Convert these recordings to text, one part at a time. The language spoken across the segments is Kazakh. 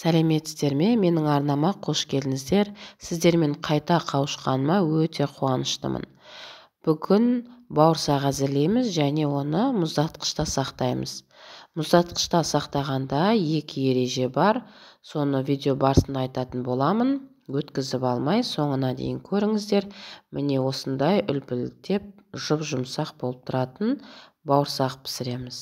Сәлеметсіздер ме? Менің арнама қош келдіңіздер. Сіздермен қайта қауышқаныма өте қуаныштымын. Бүгін бауырсақ әзірлейміз және оны мұздатқышта сақтаймыз. Мұздатқышта сақтағанда екі ереже бар. Соны видео барысында айтатын боламын. Өткізіп алмай, соңына дейін көріңіздер. Міне осындай үлпілдеп жұп-жұмсақ болып тұратын бауырсақ пісіреміз.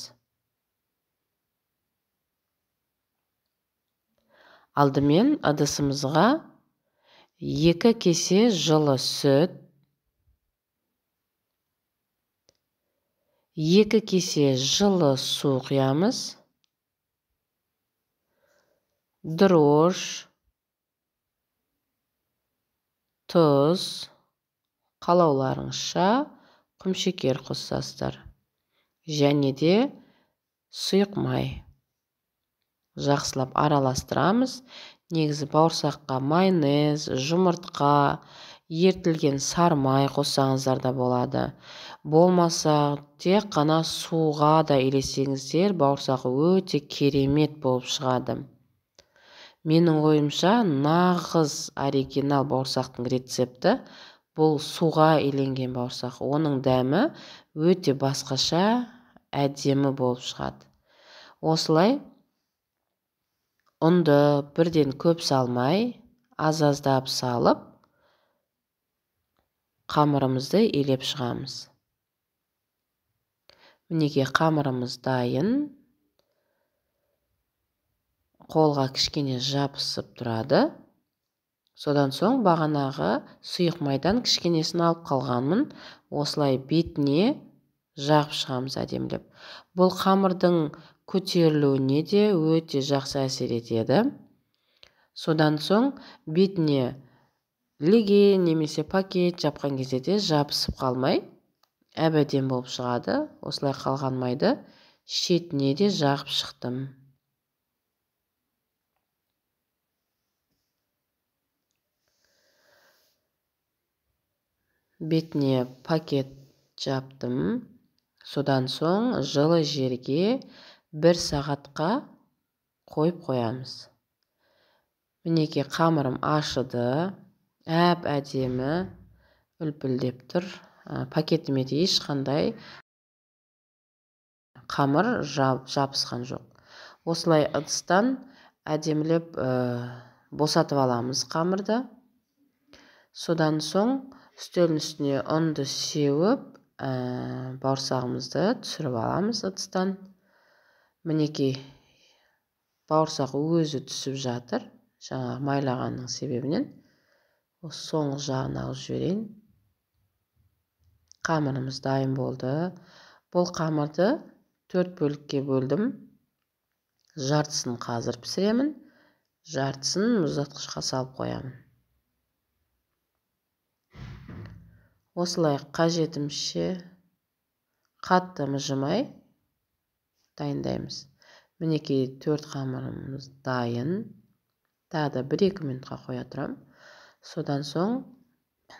Алдымен ыдысымызға 2 кесе жылы сүт, 2 кесе жылы су құямыз, дрож, тұз, қалауларыңызша құмшекер қоссаңыздар, және де сұйық май. Жақсылап араластырамыз. Негізі бауырсаққа майонез, жұмыртқа, ертілген сары май қоссаңыздар да болады. Болмаса, тек қана суға да елесеңіздер, бауырсағы өте керемет болып шығады. Менің ойымша, нағыз оригинал бауырсақтың рецепті бұл суға еленген бауырсақ. Оның дәмі өте басқаша, әдемі болып шығады. Осылай ұнды бірден көп салмай, аз-аздап салып, қамырымызды елеп шығамыз. Мінеке қамырымыз дайын. Қолға кішкене жабысып тұрады. Содан соң бағанағы сұйық майдан кішкенесін алып қалғанмын. Осылай бетіне жағып шығамыз әдемілеп. Бұл қамырдың көтерілуіне де өте жақсы әсер етеді. Содан соң бетіне леге немесе пакет жапқан кезде де жабысып қалмай, әбден болып шығады. Осылай қалған майды шетіне де жағып шықтым. Бетіне пакет жаптым. Содан соң жылы жерге 1 сағатқа қойып қоямыз. Мінеке қамырым ашыды, әдемі үлпілдеп тұр. Пакетіме де ешқандай қамыр жабысқан жоқ. Осылай ыдыстан әдемілеп босатып аламыз қамырды. Содан соң үстелдің үстіне ұнды сеуіп, бауырсағымызды түсіріп аламыз ыдыстан. Мінеке бауырсақ өзі түсіп жатыр. Жаңағы майлағанның себебінен. Осы соңғы жағын алып жіберейін. Қамырымыз дайын болды. Бұл қамырды 4 бөлікке бөлдім. Жартысын қазір пісіремін. Жартысын мұздатқышқа салып қоямын. Осылай қажетімше қатты мыжымай дайындаймыз. Мінеке 4 қамырымыз дайын. Тағы да 1-2 минутқа қоя тұрам. Содан соң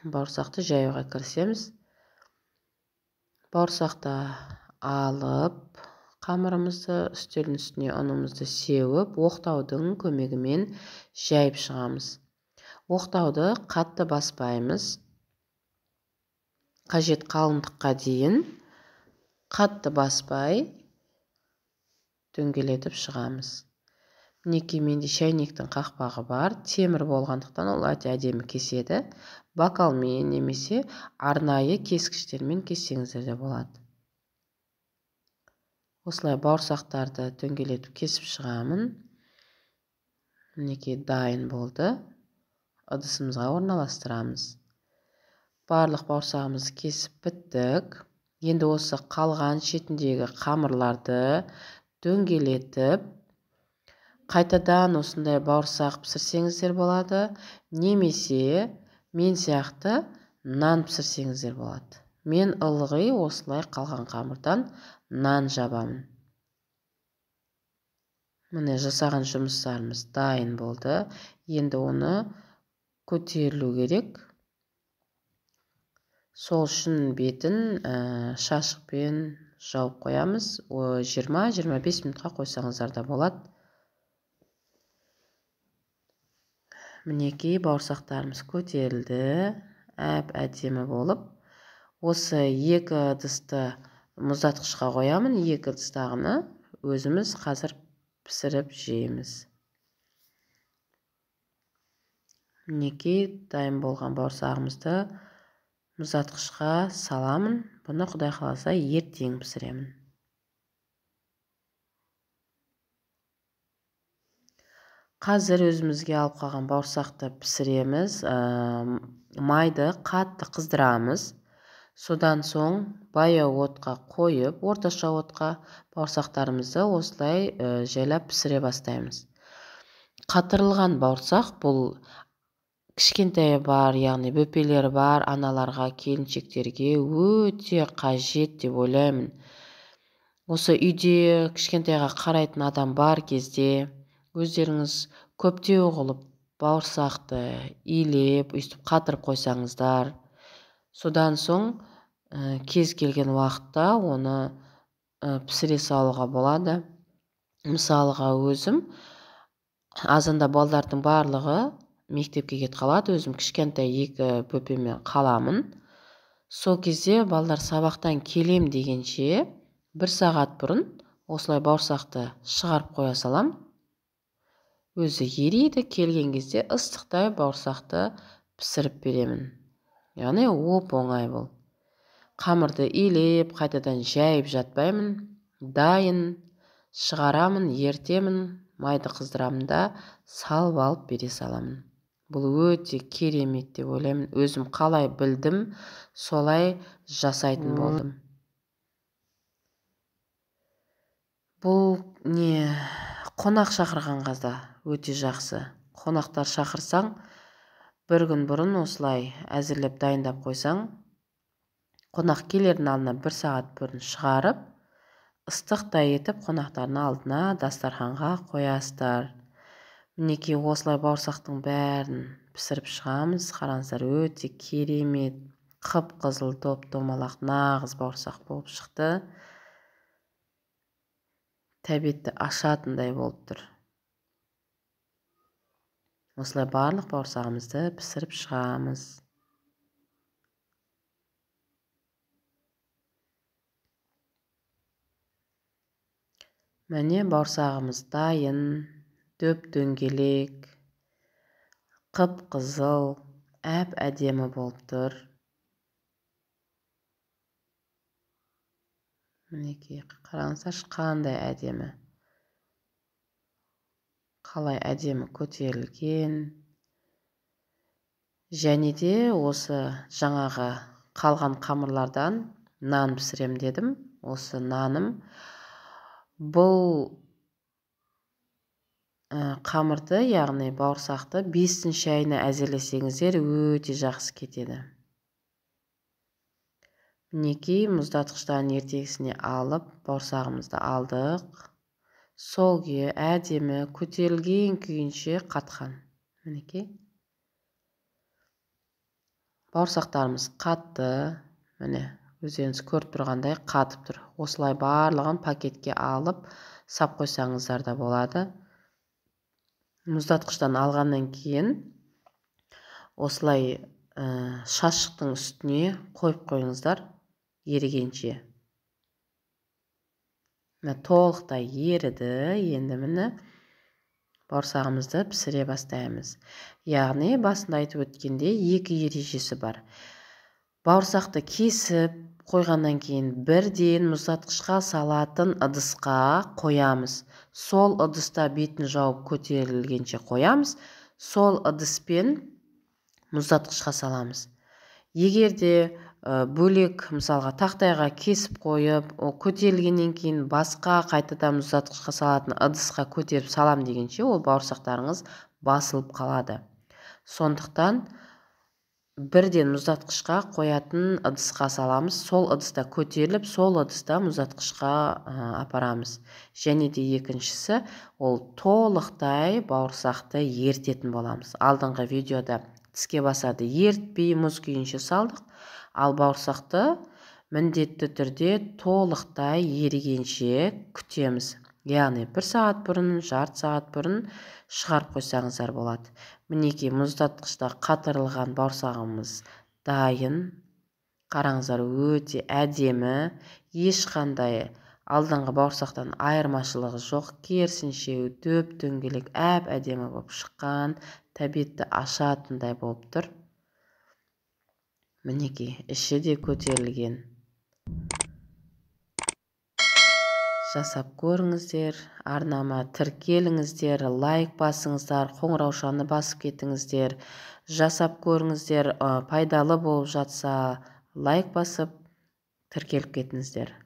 бауырсақты жаюға кірісеміз. Бауырсақты алып, қамырымызды үстелдің үстіне ұнымызды сеуіп, оқтаудың көмегімен жайып шығамыз. Оқтауды қатты баспаймыз. Қажет қалыңдыққа дейін қатты баспай дөңгелетіп шығамыз. Мінеке менде шәйнектің қақпағы бар. Темір болғандықтан ол өте әдемі кеседі. Бокалмен немесе арнайы кескіштермен кессеңіздер де болады. Осылай бауырсақтарды дөңгелетіп кесіп шығамын. Мінеке дайын болды. Ыдысымызға орналастырамыз. Барлық бауырсағымызды кесіп біттік. Енді осы қалған шетіндегі қамырларды дөңгелетіп, қайтадан осындай бауырсақ пісірсеңіздер болады, немесе мен сияқты нан пісірсеңіздер болады. Мен ылғи осылай қалған қамырдан нан жабамын. Міне жасаған жұмыстарымыз дайын болды. Енді оны көтерілу керек. Сол үшін бетін шашықпен жауып қоямыз. 20-25 минутқа қойсаңыздар да болады. Мінекей бауырсақтарымыз көтерілді, әдемі болып. Осы екі ыдысты мұздатқышқа қоямын, екі ыдыстағыны өзіміз қазір пісіріп жейміз. Мінекей дайын болған бауырсағымызды мұздатқышқа саламын. Бұны Құдай қаласа ертең пісіремін. Қазір өзімізге алып қалған бауырсақты пісіреміз. Майды қатты қыздырамыз. Содан соң баяу отқа қойып, орташа отқа бауырсақтарымызды осылай жайлап пісіре бастаймыз. Қатырылған бауырсақ бұл кішкентайы бар, яғни бөпелері бар аналарға, келіншектерге өте қажет деп ойлаймын. Осы үйде кішкентайға қарайтын адам бар кезде өздеріңіз көптеу қылып бауырсақты илеп, өйстіп қатырып қойсаңыздар, содан соң кез келген уақытта оны пісіре салуға болады. Мысалға өзім азанда балдардың барлығы мектепке кетіп қалады, өзім кішкентай екі бөпемен қаламын. Сол кезде балдар сабақтан келем дегенше 1 сағат бұрын осылай бауырсақты шығарып қоя салам. Өзі ериді, келген кезде ыстықтай бауырсақты пісіріп беремін. Яғни оп-оңай бұл. Қамырды илеп, қайтадан жайып жатпаймын. Дайын шығарамын, ертемін, майды қыздырамын да салып алып бере саламын. Бұл өте керемет деп ойлаймын. Өзім қалай білдім, солай жасайтын болдым. Бұл қонақ шақырғанға да өте жақсы. Қонақтар шақырсаң, бір күн бұрын осылай әзірлеп дайындап қойсаң, қонақ келердің алдына 1 сағат бұрын шығарып, ыстықтай етіп қонақтардың алдына дастарханға қоясыздар. Мінекей осылай бауырсақтың бәрін пісіріп шығамыз. Қараңыздар, өте керемет, қып-қызыл топ-томалақ нағыз бауырсақ болып шықты. Тәбетті ашатындай болып тұр. Осылай барлық бауырсағымызды пісіріп шығамыз. Міне бауырсағымыз дайын, дөп-дөңгелек, қып-қызыл, әдемі болып тұр. Мінекей, қараңыздар, қандай әдемі. Қалай әдемі көтерілген. Және де осы жаңағы қалған қамырлардан нан пісірем дедім. Осы наным. Бұл қамырды, яғни бауырсақты 5-ші айына әзірлесеңіздер өте жақсы кетеді. Мінекей мұздатқыштан ертегісіне алып, бауырсағымызды алдық. Сол күйі әдемі көтерілген күйінше қатқан. Мінекей. Бауырсақтарымыз қатты. Міне, өздеріңіз көріп тұрғандай қатып тұр. Осылай барлығын пакетке алып, сап қойсаңыздар да болады. Мұздатқыштан алғаннан кейін осылай шашықтың үстіне қойып қойыңыздар ерігенше. Толықтай еріді, енді міне бауырсағымызды пісіре бастаймыз. Яғни басында айтып өткенде 2 ережесі бар. Бауырсақты кесіп қойғаннан кейін бірден мұздатқышқа салатын ыдысқа қоямыз. Сол ыдыста бетін жауып көтерілгенше қоямыз. Сол ыдыспен мұздатқышқа саламыз. Егер де бөлек, мысалға тақтайға кесіп қойып, көтерілгеннен кейін басқа қайтадан мұздатқышқа салатын ыдысқа көтеріп салам дегенше, ол бауырсақтарыңыз басылып қалады. Сондықтан бірден мұздатқышқа қоятын ыдысқа саламыз. Сол ыдыста көтеріліп, сол ыдыста мұздатқышқа апарамыз. Және де екіншісі, ол толықтай бауырсақты ертетін боламыз. Алдыңғы видеода тіске басады ертпей мұз күйінше салдық. Ал бауырсақты міндетті түрде толықтай ерігенше күтеміз. яғни 1 сағат бұрын, жарты сағат бұрын шығарып қойсаңыздар болады. Мінекей мұздатқышта қатырылған бауырсағымыз дайын. Қараңыздар, өте әдемі, ешқандай алдыңғы бауырсақтан айырмашылығы жоқ, керісінше дөп-дөңгелек әп-әдемі болып шыққан, тәбетті ашатындай болып тұр. Мінекей, іші де көтерілген. Жасап көріңіздер, арнама тіркеліңіздер, лайк басыңыздар, қоңыраушаны басып кетіңіздер. Жасап көріңіздер, пайдалы болып жатса, лайк басып тіркеліп кетіңіздер.